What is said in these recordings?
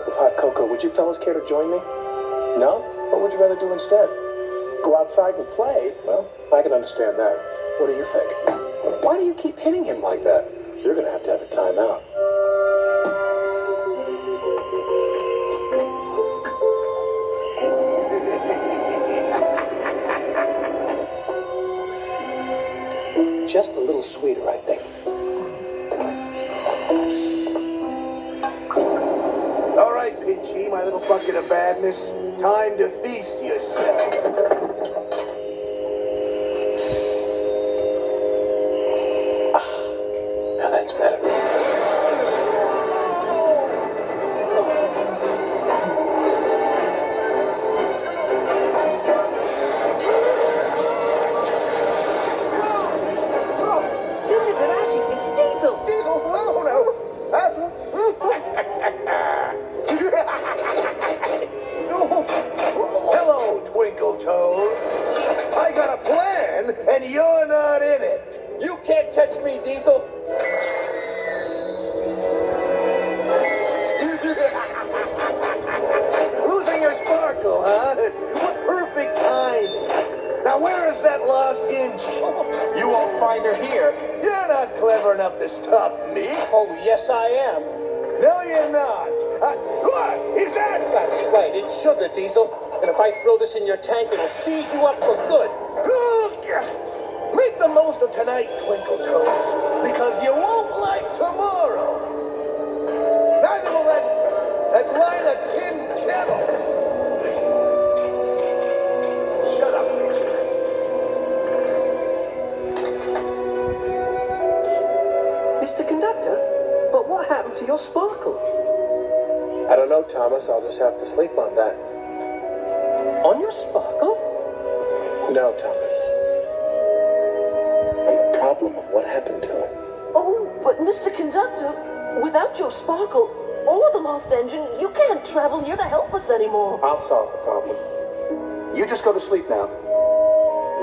cup of hot cocoa. Would you fellas care to join me? No? What would you rather do instead? Go outside and play? Well, I can understand that. What do you think? Why do you keep hitting him like that? You're gonna have a timeout. Just a little sweeter, I think. All right, Pinchy, my little bucket of badness. Time to feast yourself. Now that's better. Cinders and ashes, it's Diesel! Diesel? Oh, no. Hello, Twinkle Toes. I got a plan, and you're not in it. You can't catch me, Diesel. Losing your sparkle, huh? What perfect timing. Now, where is that lost engine? You won't find her here. You're not clever enough to stop me. Oh, yes, I am. No, you're not. What is that? That's right. It's sugar, Diesel. And if I throw this in your tank, it'll seize you up for good. Make the most of tonight, Twinkle Toes, because you won't like tomorrow. Neither will that line of tin kettles. Shut up, Pinchy. Mr. Conductor, but what happened to your sparkle? I don't know, Thomas. I'll just have to sleep on that. On your sparkle? No, Thomas. On the problem of what happened to him. Oh, but Mr. Conductor, without your sparkle or the lost engine, you can't travel here to help us anymore. I'll solve the problem. You just go to sleep now.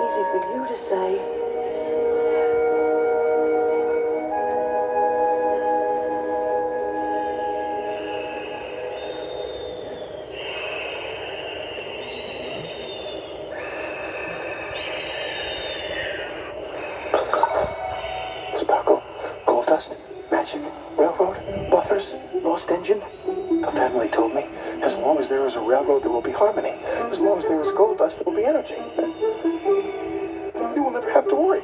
Easy for you to say. Sparkle, gold dust, magic, railroad, buffers, lost engine. The family told me, as long as there is a railroad, there will be harmony. As long as there is gold dust, there will be energy. You will never have to worry.